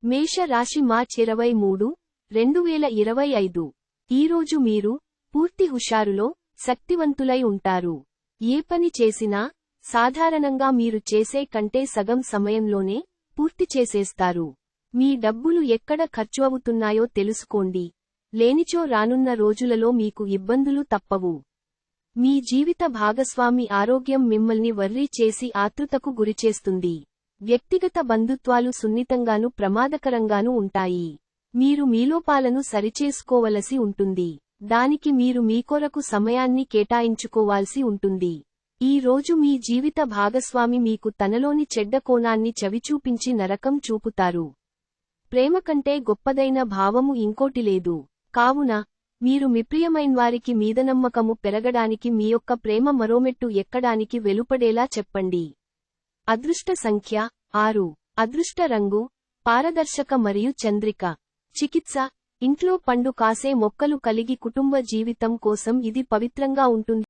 మేష రాశి మార్చ్ 23, 2025. ఈరోజు మీరు పూర్తి హుషారులో శక్తివంతులై ఉంటారు. ఏ పని చేసినా సాధారణంగా మీరు చేసే కంటే సగం సమయంలోనే పూర్తి చేసేస్తారు. మీ డబ్బులు ఎక్కడ ఖర్చు అవుతున్నాయో తెలుసుకోండి. లేనిచో రానున్న రోజులలో మీకు ఇబ్బందులు తప్పవు. మీ జీవిత భాగస్వామి ఆరోగ్యం మిమ్మల్ని వర్రీ చేసి ఆతృతకు గురిచేస్తుంది. వ్యక్తిగత బంధుత్వాలు సున్నితంగానూ ప్రమాదకరంగానూ ఉంటాయి. మీరు మీలోపాలను సరిచేసుకోవలసి ఉంటుంది. దానికి మీరు మీకొరకు సమయాన్ని కేటాయించుకోవాల్సి ఉంటుంది. ఈ రోజు మీ జీవిత భాగస్వామి మీకు తనలోని చెడ్డ కోణాన్ని చవిచూపించి నరకం చూపుతారు. ప్రేమ కంటే గొప్పదైన భావము ఇంకోటి లేదు. కావున మీరు మీ ప్రియమైన్వారికి మీద నమ్మకము పెరగడానికి మీ యొక్క ప్రేమ మరోమెట్టు ఎక్కడానికి వెలుపడేలా చెప్పండి. అదృష్ట సంఖ్య 6. అదృష్ట రంగు పారదర్శక మరియు చంద్రిక. చికిత్స ఇంట్లో పండు కాసే మొక్కలు కలిగి కుటుంబ జీవితం కోసం ఇది పవిత్రంగా ఉంటుంది.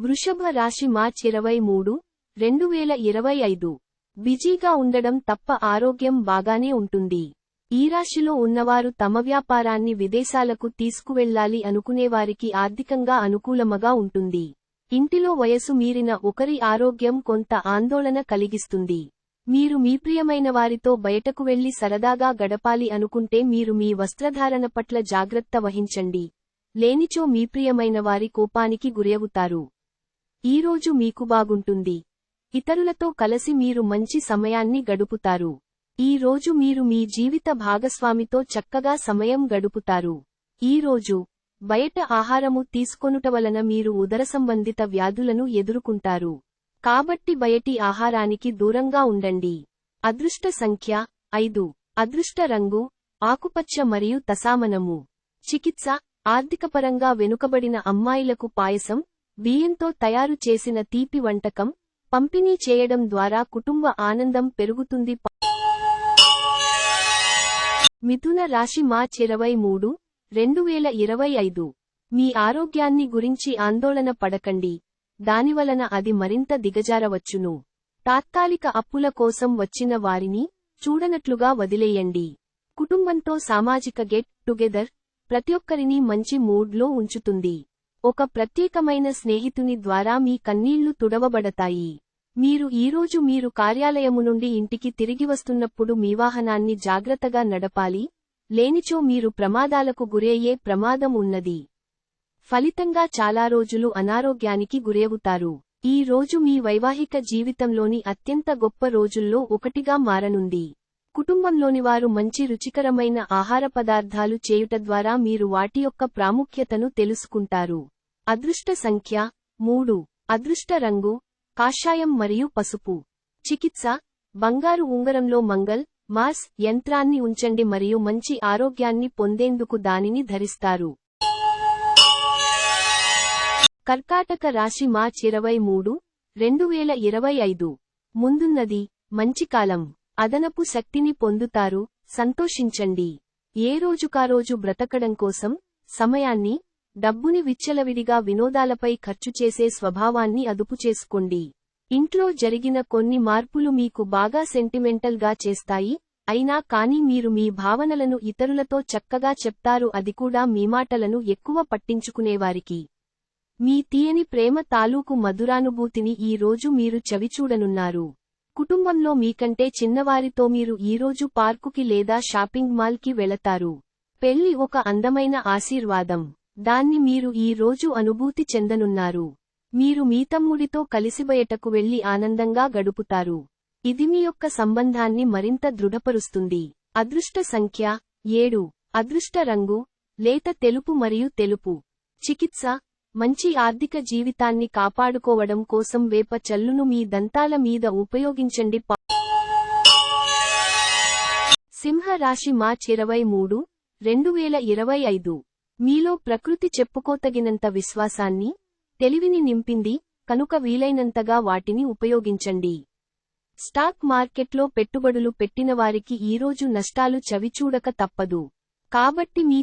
వృషభ రాశి మార్చ్ 23, 2025. బిజీగా ఉండడం తప్ప ఆరోగ్యం బాగానే ఉంటుంది. ఈ రాశిలో ఉన్నవారు తమ వ్యాపారాన్ని విదేశాలకు తీసుకువెళ్లాలి అనుకునేవారికి ఆర్థికంగా అనుకూలముగా ఉంటుంది. ఇంటిలో వయసు మీరిన ఒకరి ఆరోగ్యం కొంత ఆందోళన కలిగిస్తుంది. మీరు మీ ప్రియమైన వారితో బయటకు వెళ్లి సరదాగా గడపాలి అనుకుంటే మీరు మీ వస్త్రధారణ పట్ల జాగ్రత్త వహించండి. లేనిచో మీ ప్రియమైన వారి కోపానికి గురవుతారు. ఈరోజు మీకు బాగుంటుంది. ఇతరులతో కలిసి మీరు మంచి సమయాన్ని గడుపుతారు. ఈ రోజు మీరు మీ జీవిత భాగస్వామితో చక్కగా సమయం గడుపుతారు. ఈరోజు బయట ఆహారము తీసుకొనుట వలన మీరు ఉదర సంబంధిత వ్యాధులను ఎదుర్కొంటారు. కాబట్టి బయటి ఆహారానికి దూరంగా ఉండండి. అదృష్ట సంఖ్య 5. అదృష్ట రంగు ఆకుపచ్చ మరియు తసామనము. చికిత్స ఆర్థికపరంగా వెనుకబడిన అమ్మాయిలకు పాయసం, బియ్యంతో తయారు చేసిన తీపి వంటకం పంపిణీ చేయడం ద్వారా కుటుంబ ఆనందం పెరుగుతుంది. మిథున రాశి మార్చ్ 23, 2025. మీ ఆరోగ్యాన్ని గురించి ఆందోళన పడకండి. దానివలన అది మరింత దిగజారవచ్చును. తాత్కాలిక అప్పుల కోసం వచ్చిన వారిని చూడనట్లుగా వదిలేయండి. కుటుంబంతో సామాజిక గెట్ టుగెదర్ ప్రతిఒక్కరినీ మంచి మూడ్లో ఉంచుతుంది. ఒక ప్రత్యేకమైన స్నేహితుని ద్వారా మీ కన్నీళ్లు తుడవబడతాయి. మీరు ఈరోజు మీరు కార్యాలయము నుండి ఇంటికి తిరిగి వస్తున్నప్పుడు మీ వాహనాన్ని జాగ్రత్తగా నడపాలి. లేనిచో మీరు ప్రమాదాలకు గురయ్యే ప్రమాదం ఉన్నది. ఫలితంగా చాలా రోజులు అనారోగ్యానికి గురవుతారు. ఈ రోజు మీ వైవాహిక జీవితంలోని అత్యంత గొప్ప రోజుల్లో ఒకటిగా మారనుంది. కుటుంబంలోని వారు మంచి రుచికరమైన ఆహార పదార్థాలు చేయుట ద్వారా మీరు వాటి యొక్క ప్రాముఖ్యతను తెలుసుకుంటారు. అదృష్ట సంఖ్య 3. అదృష్ట రంగు కాషాయం మరియు పసుపు. చికిత్స బంగారు ఉంగరంలో మంగళ్ మార్స్ యంత్రాన్ని ఉంచండి మరియు మంచి ఆరోగ్యాన్ని పొందేందుకు దానిని ధరిస్తారు. కర్కాటక రాశి మార్చ్ 23, 2025. ముందున్నది మంచి కాలం. అదనపు శక్తిని పొందుతారు. సంతోషించండి. ఏ రోజుకారోజు బ్రతకడం కోసం సమయాన్ని, డబ్బుని విచ్చలవిడిగా వినోదాలపై ఖర్చు చేసే స్వభావాన్ని అదుపు చేసుకోండి. ఇంట్లో జరిగిన కొన్ని మార్పులు మీకు బాగా సెంటిమెంటల్ గా చేస్తాయి. అయినా కానీ మీరు మీ భావనలను ఇతరులతో చక్కగా చెప్తారు, అది కూడా మీ మాటలను ఎక్కువ పట్టించుకునేవారికి. మీ తీయని ప్రేమ తాలూకు మధురానుభూతిని ఈ రోజు మీరు చవిచూడనున్నారు. కుటుంబంలో మీకంటే చిన్నవారితో మీరు ఈరోజు పార్కుకి లేదా షాపింగ్ మాల్ కి వెళతారు. పెళ్లి ఒక అందమైన ఆశీర్వాదం. దాన్ని మీరు ఈ రోజు అనుభూతి చెందనున్నారు. మీరు మీ తమ్ముడితో కలిసి బయటకు వెళ్లి ఆనందంగా గడుపుతారు. ఇది మీ యొక్క సంబంధాన్ని మరింత దృఢపరుస్తుంది. అదృష్ట సంఖ్య 7. అదృష్ట రంగు లేత తెలుపు మరియు తెలుపు. చికిత్స మంచి ఆర్థిక జీవితాన్ని కాపాడుకోవడం కోసం వేప చల్లును మీ దంతాల మీద ఉపయోగించండి. సింహ రాశి మార్చ్ 23, 2025. మీలో ప్రకృతి చెప్పుకోతగినంత విశ్వాసాన్ని, తెలివిని నింపింది కనుక వీలైనంతగా వాటిని ఉపయోగించండి. స్టాక్ మార్కెట్లో పెట్టుబడులు పెట్టినవారికి ఈరోజు నష్టాలు చవిచూడక తప్పదు. కాబట్టి మీ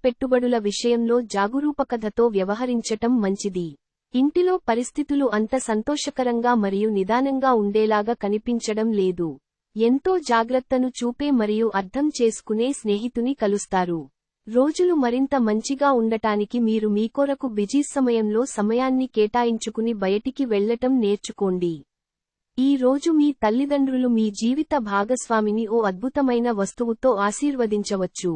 పెట్టుబడుల విషయంలో జాగరూకతతో వ్యవహరించటం మంచిది. ఇంటిలో పరిస్థితులు అంత సంతోషకరంగా మరియు నిదానంగా ఉండేలాగా కనిపించడం లేదు. ఎంతో జాగ్రత్తను చూపే మరియు అర్థం చేసుకునే స్నేహితుని కలుస్తారు. రోజులు మరింత మంచిగా ఉండటానికి మీరు మీ కొరకు బిజీ సమయంలో సమయాన్ని కేటాయించుకుని బయటికి వెళ్లటం నేర్చుకోండి. ఈ రోజు మీ తల్లిదండ్రులు మీ జీవిత భాగస్వామిని ఓ అద్భుతమైన వస్తువుతో ఆశీర్వదించవచ్చు.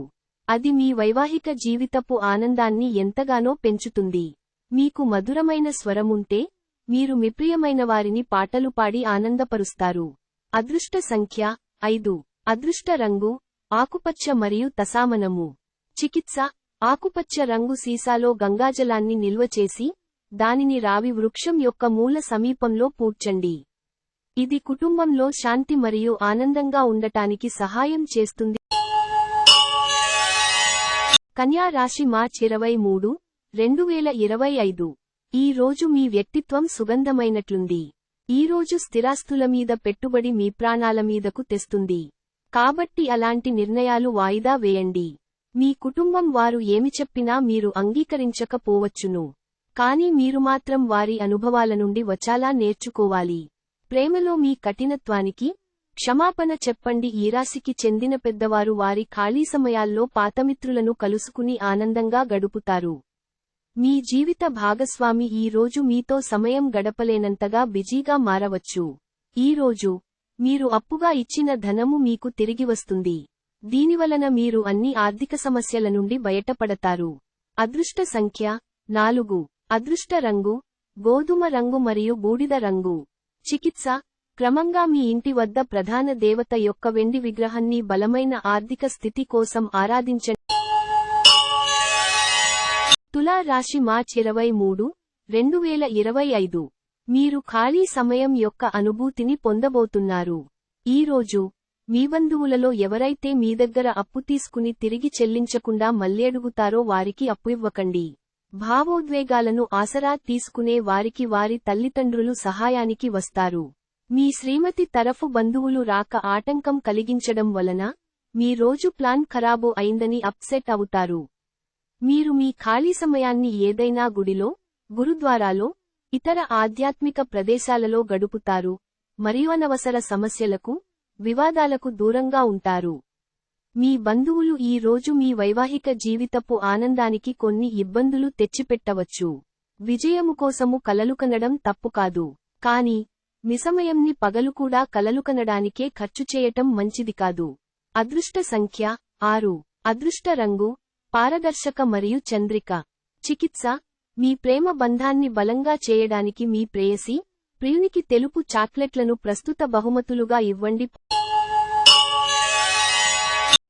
అది మీ వైవాహిక జీవితపు ఆనందాన్ని ఎంతగానో పెంచుతుంది. మీకు మధురమైన స్వరముంటే మీరు మీ ప్రియమైన వారిని పాటలు పాడి ఆనందపరుస్తారు. అదృష్ట సంఖ్య 5. అదృష్ట రంగు ఆకుపచ్చ మరియు తసామనము. చికిత్స ఆకుపచ్చ రంగు సీసాలో గంగాజలాన్ని నిల్వ చేసి దానిని రావి వృక్షం యొక్క మూల సమీపంలో పూడ్చండి. ఇది కుటుంబంలో శాంతి మరియు ఆనందంగా ఉండటానికి సహాయం చేస్తుంది. కన్యా రాశి మార్చ్ 23, 2025. ఈ రోజు మీ వ్యక్తిత్వం సుగంధమైనట్లుంది. ఈ రోజు స్థిరాస్తుల మీద పెట్టుబడి మీ ప్రాణాల మీదకు తెస్తుంది. కాబట్టి అలాంటి నిర్ణయాలు వాయిదా వేయండి. మీ కుటుంబం వారు ఏమి చెప్పినా మీరు అంగీకరించకపోవచ్చును. కానీ మీరు మాత్రం వారి అనుభవాల నుండి చాలా నేర్చుకోవాలి. ప్రేమలో మీ కఠినత్వానికి క్షమాపణ చెప్పండి. ఈ రాశికి చెందిన పెద్దవారు వారి ఖాళీ సమయాల్లో పాతమిత్రులను కలుసుకుని ఆనందంగా గడుపుతారు. మీ జీవిత భాగస్వామి ఈ రోజు మీతో సమయం గడపలేనంతగా బిజీగా మారవచ్చు. ఈ రోజు మీరు అప్పుగా ఇచ్చిన ధనము మీకు తిరిగి వస్తుంది. దీనివలన మీరు అన్ని ఆర్థిక సమస్యల నుండి బయటపడతారు. అదృష్ట సంఖ్య 4. అదృష్ట రంగు గోధుమ రంగు మరియు బూడిద రంగు. చికిత్స క్రమంగా మీ ఇంటి వద్ద ప్రధాన దేవత యొక్క వెండి విగ్రహాన్ని బలమైన ఆర్థిక స్థితి కోసం ఆరాధించండి. తులా రాశి మార్చ్ 23, 2025. మీరు ఖాళీ సమయం యొక్క అనుభూతిని పొందబోతున్నారు. ఈ రోజు మీ బంధువులలో ఎవరైతే మీ దగ్గర అప్పు తీసుకుని తిరిగి చెల్లించకుండా మళ్లేడుగుతారో వారికి అప్పు ఇవ్వకండి. భావోద్వేగాలను ఆసరా తీసుకునే వారికి వారి తల్లిదండ్రులు సహాయానికి వస్తారు. మీ శ్రీమతి తరఫు బంధువులు రాక ఆటంకం కలిగించడం వలన మీ రోజు ప్లాన్ ఖరాబు అయిందని అప్సెట్ అవుతారు. మీరు మీ ఖాళీ సమయాన్ని ఏదైనా గుడిలో, గురుద్వారాలో, ఇతర ఆధ్యాత్మిక ప్రదేశాలలో గడుపుతారు మరియు అనవసర సమస్యలకు, వివాదాలకు దూరంగా ఉంటారు. మీ బంధువులు ఈ రోజు మీ వైవాహిక జీవితపు ఆనందానికి కొన్ని ఇబ్బందులు తెచ్చిపెట్టవచ్చు. విజయము కోసము కలలు కనడం తప్పు కాదు, కానీ మీ సమయంని పగలు కూడా కలలు కనడానికే ఖర్చు చేయటం మంచిది కాదు. అదృష్ట సంఖ్య 6. అదృష్ట రంగు పారదర్శక మరియు చంద్రిక. చికిత్స మీ ప్రేమ బంధాన్ని బలంగా చేయడానికి మీ ప్రేయసి, ప్రియునికి తెలుపు చాక్లెట్లను ప్రస్తుత బహుమతులుగా ఇవ్వండి.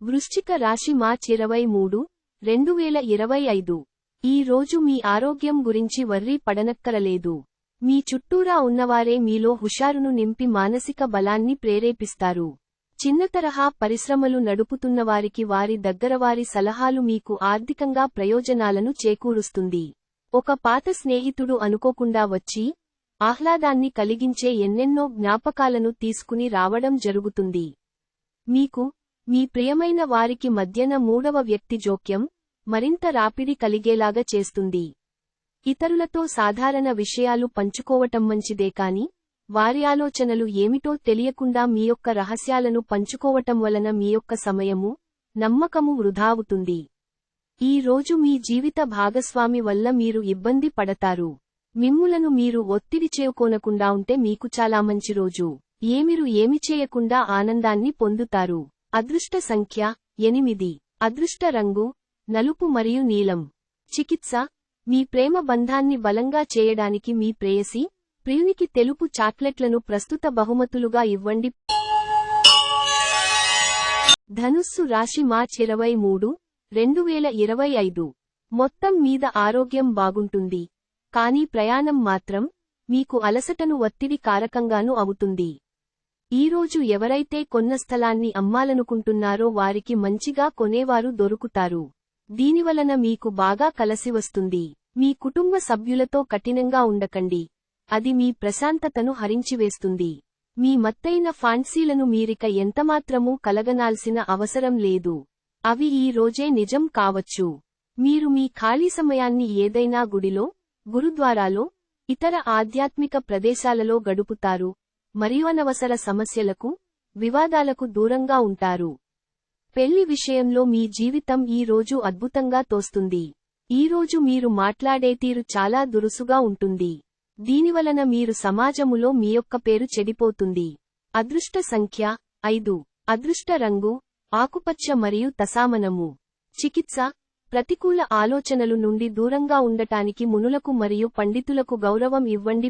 వృశ్చిక రాశి మార్చ్ 23, 2025. ఈ రోజు మీ ఆరోగ్యం గురించి వర్రీ పడనక్కరలేదు. మీ చుట్టూరా ఉన్నవారే మీలో హుషారును నింపి మానసిక బలాన్ని ప్రేరేపిస్తారు. చిన్న తరహా పరిశ్రమలు నడుపుతున్నవారికి వారి దగ్గరవారి సలహాలు మీకు ఆర్థికంగా ప్రయోజనాలను చేకూరుస్తుంది. ఒక పాత స్నేహితుడు అనుకోకుండా వచ్చి ఆహ్లాదాన్ని కలిగించే ఎన్నెన్నో జ్ఞాపకాలను తీసుకుని రావడం జరుగుతుంది. మీకు మీ ప్రియమైన వారికి మధ్యన మూడవ వ్యక్తి జోక్యం మరింత రాపిడి కలిగేలాగా చేస్తుంది. ఇతరులతో సాధారణ విషయాలు పంచుకోవటం మంచిదే కాని వారి ఆలోచనలు ఏమిటో తెలియకుండా మీ యొక్క రహస్యాలను పంచుకోవటం వలన మీ యొక్క సమయము, నమ్మకము వృధా అవుతుంది. ఈ రోజు మీ జీవిత భాగస్వామి వల్ల మీరు ఇబ్బంది పడతారు. మిమ్ములను మీరు ఒత్తిడి చేసుకోనకుండా ఉంటే మీకు చాలా మంచి రోజు. మీరు ఏమి చేయకుండా ఆనందాన్ని పొందుతారు. అదృష్ట సంఖ్య 8. అదృష్ట రంగు నలుపు మరియు నీలం. చికిత్స మీ ప్రేమ బంధాన్ని బలంగా చేయడానికి మీ ప్రేయసి, ప్రియునికి తెలుపు చాక్లెట్లను ప్రస్తుత బహుమతులుగా ఇవ్వండి. ధనుస్సు రాశి మార్చ్ 23, 2025. మొత్తం మీద ఆరోగ్యం బాగుంటుంది, కానీ ప్రయాణం మాత్రం మీకు అలసటను ఒత్తిడి కారకంగానూ అవుతుంది. ఈరోజు ఎవరైతే కొన్న స్థలాన్ని అమ్మాలనుకుంటున్నారో వారికి మంచిగా కొనేవారు దొరుకుతారు. దీనివలన మీకు బాగా కలసివస్తుంది. మీ కుటుంబ సభ్యులతో కఠినంగా ఉండకండి, అది మీ ప్రశాంతతను హరించివేస్తుంది. మీ మత్తైన ఫాంట్సీలను మీరిక ఎంతమాత్రమూ కలగనాల్సిన అవసరం లేదు. అవి ఈ రోజే నిజం కావచ్చు. మీరు మీ ఖాళీ సమయాన్ని ఏదైనా గుడిలో, గురుద్వారాలో, ఇతర ఆధ్యాత్మిక ప్రదేశాలలో గడుపుతారు మరియు అనవసర సమస్యలకు, వివాదాలకు దూరంగా ఉంటారు. పెళ్లి విషయంలో మీ జీవితం ఈ రోజు అద్భుతంగా తోస్తుంది. ఈ రోజు మీరు మాట్లాడే తీరు చాలా దురుసుగా ఉంటుంది. దీనివలన మీరు సమాజములో మీ యొక్క పేరు చెడిపోతుంది. అదృష్ట సంఖ్య 5. అదృష్ట రంగు ఆకుపచ్చ మరియు తసామనము. చికిత్స ప్రతికూల ఆలోచనలు నుండి దూరంగా ఉండటానికి మునులకు మరియు పండితులకు గౌరవం ఇవ్వండి.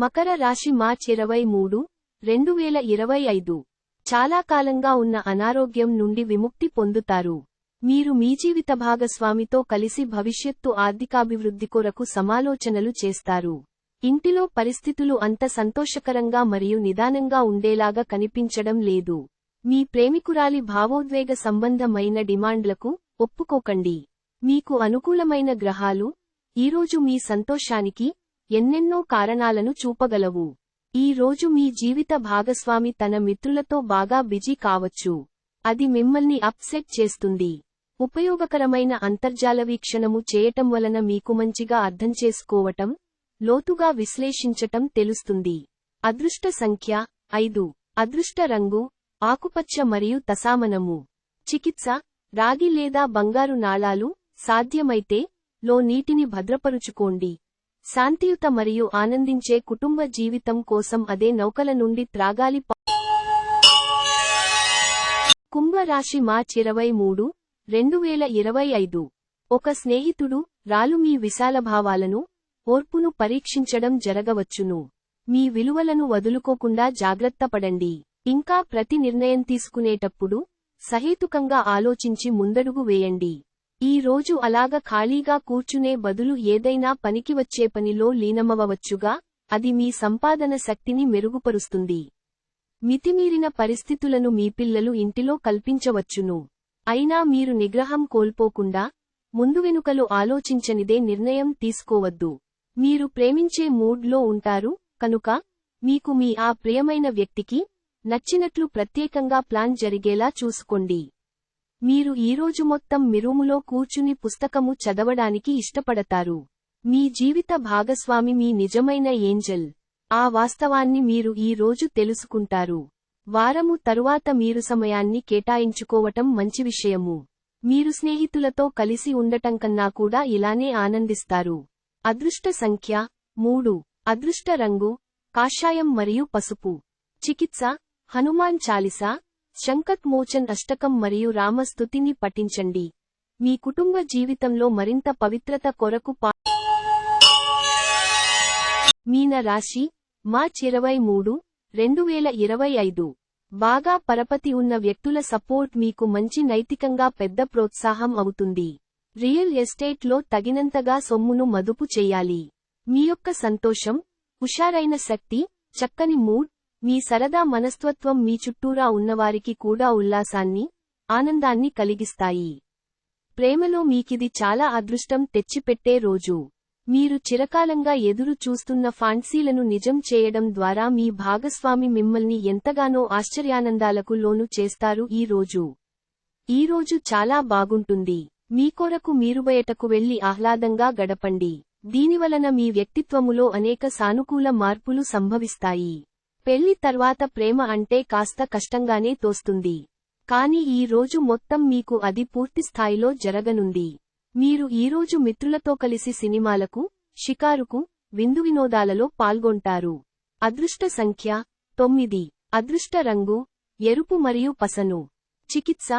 మకర రాశి మార్చ్ 23, 2025. చాలా కాలంగా ఉన్న అనారోగ్యం నుండి విముక్తి పొందుతారు. మీరు మీ జీవిత భాగస్వామితో కలిసి భవిష్యత్తు ఆర్థికాభివృద్ధి కొరకు సమాలోచనలు చేస్తారు. ఇంటిలో పరిస్థితులు అంత సంతోషకరంగా మరియు నిదానంగా ఉండేలాగా కనిపించడం లేదు. మీ ప్రేమికురాలి భావోద్వేగ సంబంధమైన డిమాండ్లకు ఒప్పుకోకండి. మీకు అనుకూలమైన గ్రహాలు ఈరోజు మీ సంతోషానికి ఎన్నెన్నో కారణాలను చూపగలవు. ఈ రోజు మీ జీవిత భాగస్వామి తన మిత్రులతో బాగా బిజీ కావచ్చు. అది మిమ్మల్ని అప్సెట్ చేస్తుంది. ఉపయోగకరమైన అంతర్జాల వీక్షణము చేయటం వలన మీకు మంచిగా అర్థం చేసుకోవటం, లోతుగా విశ్లేషించటం తెలుస్తుంది. అదృష్ట సంఖ్య 5. అదృష్ట రంగు ఆకుపచ్చ మరియు తసామనము. చికిత్స రాగి లేదా బంగారు నాళాలు, సాధ్యమైతే లో నీటిని భద్రపరుచుకోండి. శాంతియుత మరియు ఆనందించే కుటుంబ జీవితం కోసం అదే నౌకల నుండి త్రాగాలి. కుంభరాశి మార్చ్ 23, 2025. ఒక స్నేహితుడు రాలు మీ విశాల భావాలను, ఓర్పును పరీక్షించడం జరగవచ్చును. మీ విలువలను వదులుకోకుండా జాగ్రత్తపడండి. ఇంకా ప్రతి నిర్ణయం తీసుకునేటప్పుడు సహేతుకంగా ఆలోచించి ముందడుగు వేయండి. ఈ రోజు అలాగ ఖాళీగా కూర్చునే బదులు ఏదైనా పనికివచ్చే పనిలో లీనమవవచ్చుగా, అది మీ సంపాదన శక్తిని మెరుగుపరుస్తుంది. మితిమీరిన పరిస్థితులను మీ పిల్లలు ఇంటిలో కల్పించవచ్చును. అయినా మీరు నిగ్రహం కోల్పోకుండా, ముందువెనుకలు ఆలోచించనిదే నిర్ణయం తీసుకోవద్దు. మీరు ప్రేమించే మూడ్లో ఉంటారు కనుక, మీకు మీ ఆ ప్రియమైన వ్యక్తికి నచ్చినట్లు ప్రత్యేకంగా ప్లాన్ జరిగేలా చూసుకోండి. మీరు ఈరోజు మొత్తం మీ రూములో కూర్చుని పుస్తకము చదవడానికి ఇష్టపడతారు. మీ జీవిత భాగస్వామి మీ నిజమైన ఏంజెల్. ఆ వాస్తవాన్ని మీరు ఈ రోజు తెలుసుకుంటారు. వారము తరువాత మీరు సమయాన్ని కేటాయించుకోవటం మంచి విషయము. మీరు స్నేహితులతో కలిసి ఉండటం కన్నా కూడా ఇలానే ఆనందిస్తారు. అదృష్ట సంఖ్య 3. అదృష్ట రంగు కాషాయం మరియు పసుపు. చికిత్స హనుమాన్ చాలీసా, శంకట్ మోచన్ అష్టకం మరియు రామస్తుతిని పఠించండి. మీ కుటుంబ జీవితంలో మరింత పవిత్రత కొరకు మీన రాశి మార్చ్ 23, 2025. బాగా పరపతి ఉన్న వ్యక్తుల సపోర్ట్ మీకు మంచి నైతికంగా పెద్ద ప్రోత్సాహం అవుతుంది. రియల్ ఎస్టేట్లో తగినంతగా సొమ్మును మదుపు చెయ్యాలి. మీ యొక్క సంతోషం, హుషారైన శక్తి, చక్కని మూడ్, మీ సరదా మనస్తత్వం మీ చుట్టూరా ఉన్నవారికి కూడా ఉల్లాసాన్ని, ఆనందాన్ని కలిగిస్తాయి. ప్రేమలో మీకిది చాలా అదృష్టం తెచ్చిపెట్టే రోజు. మీరు చిరకాలంగా ఎదురు చూస్తున్న ఫాంట్సీలను నిజం చేయడం ద్వారా మీ భాగస్వామి మిమ్మల్ని ఎంతగానో ఆశ్చర్యానందాలకు లోను చేస్తారు. ఈ రోజు చాలా బాగుంటుంది. మీ కొరకు మీరు బయటకు వెళ్లి ఆహ్లాదంగా గడపండి. దీనివలన మీ వ్యక్తిత్వములో అనేక సానుకూల మార్పులు సంభవిస్తాయి. పెళ్లి తర్వాత ప్రేమ అంటే కాస్త కష్టంగానే తోస్తుంది. కానీ ఈ రోజు మొత్తం మీకు అది పూర్తి స్థాయిలో జరగనుంది. మీరు ఈరోజు మిత్రులతో కలిసి సినిమాలకు, షికారుకు, విందు వినోదాలలో పాల్గొంటారు. అదృష్ట సంఖ్య 9. అదృష్ట రంగు ఎరుపు మరియు పసను. చికిత్స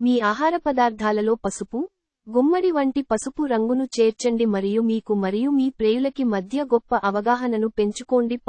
మీ ఆహార పదార్థాలలో పసుపు, గుమ్మడి వంటి పసుపు రంగును చేర్చండి మరియు మీకు మరియు మీ ప్రేయులకి మధ్య గొప్ప అవగాహనను పెంచుకోండి.